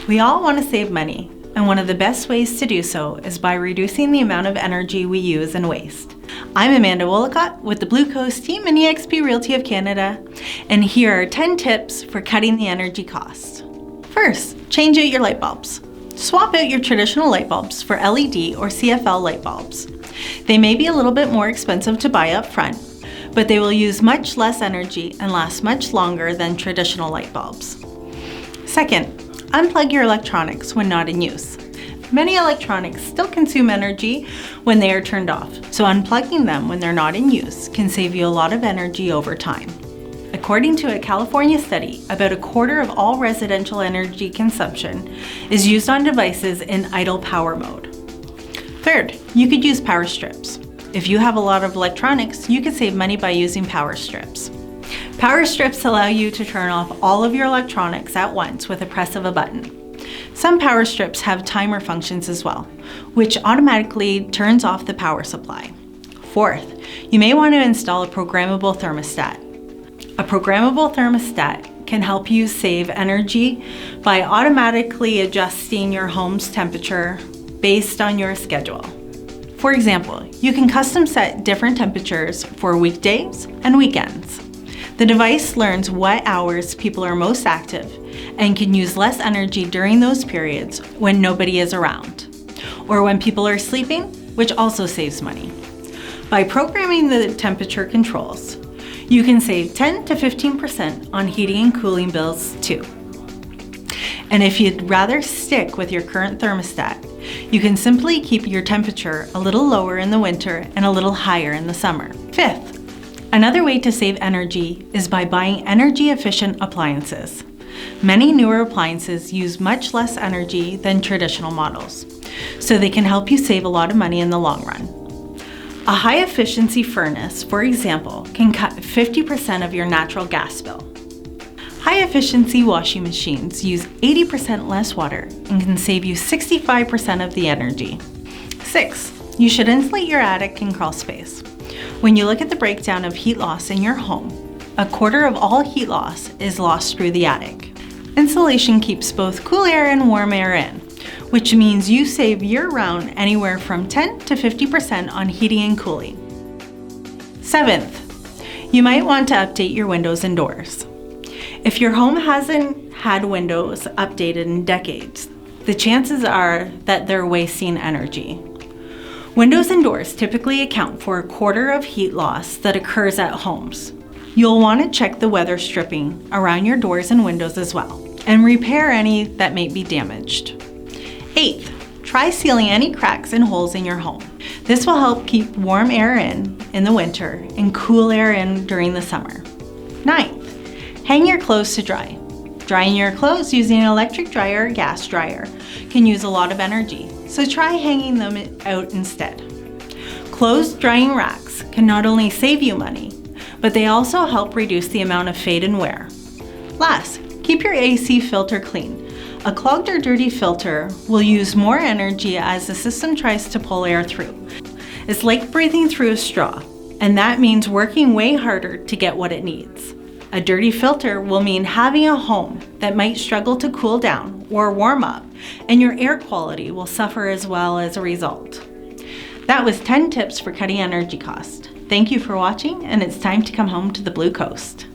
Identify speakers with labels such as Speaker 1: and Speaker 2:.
Speaker 1: We all want to save money, and one of the best ways to do so is by reducing the amount of energy we use and waste. I'm Amanda Woolacott with the Blue Coast team in EXP Realty of Canada, and here are 10 tips for cutting the energy cost. First, change out your light bulbs. Swap out your traditional light bulbs for LED or CFL light bulbs. They may be a little bit more expensive to buy up front, but they will use much less energy and last much longer than traditional light bulbs. Second, unplug your electronics when not in use. Many electronics still consume energy when they are turned off, so unplugging them when they're not in use can save you a lot of energy over time. According to a California study, about a quarter of all residential energy consumption is used on devices in idle power mode. Third, you could use power strips. If you have a lot of electronics, you could save money by using power strips. Power strips allow you to turn off all of your electronics at once with a press of a button. Some power strips have timer functions as well, which automatically turns off the power supply. Fourth, you may want to install a programmable thermostat. A programmable thermostat can help you save energy by automatically adjusting your home's temperature based on your schedule. For example, you can custom set different temperatures for weekdays and weekends. The device learns what hours people are most active and can use less energy during those periods when nobody is around, or when people are sleeping, which also saves money. By programming the temperature controls, you can save 10 to 15% on heating and cooling bills too. And if you'd rather stick with your current thermostat, you can simply keep your temperature a little lower in the winter and a little higher in the summer. Fifth, another way to save energy is by buying energy-efficient appliances. Many newer appliances use much less energy than traditional models, so they can help you save a lot of money in the long run. A high-efficiency furnace, for example, can cut 50% of your natural gas bill. High-efficiency washing machines use 80% less water and can save you 65% of the energy. 6. You should insulate your attic and crawl space. When you look at the breakdown of heat loss in your home, a quarter of all heat loss is lost through the attic. Insulation keeps both cool air and warm air in, which means you save year-round anywhere from 10 to 50% on heating and cooling. 7th, you might want to update your windows and doors. If your home hasn't had windows updated in decades, the chances are that they're wasting energy. Windows and doors typically account for a quarter of heat loss that occurs at homes. You'll want to check the weather stripping around your doors and windows as well, and repair any that may be damaged. 8th, try sealing any cracks and holes in your home. This will help keep warm air in the winter and cool air in during the summer. 9th, hang your clothes to dry. Drying your clothes using an electric dryer or gas dryer can use a lot of energy, so try hanging them out instead. Clothes drying racks can not only save you money, but they also help reduce the amount of fade and wear. Last, keep your AC filter clean. A clogged or dirty filter will use more energy as the system tries to pull air through. It's like breathing through a straw, and that means working way harder to get what it needs. A dirty filter will mean having a home that might struggle to cool down or warm up, and your air quality will suffer as well as a result. That was 10 tips for cutting energy cost. Thank you for watching, and it's time to come home to the Blue Coast.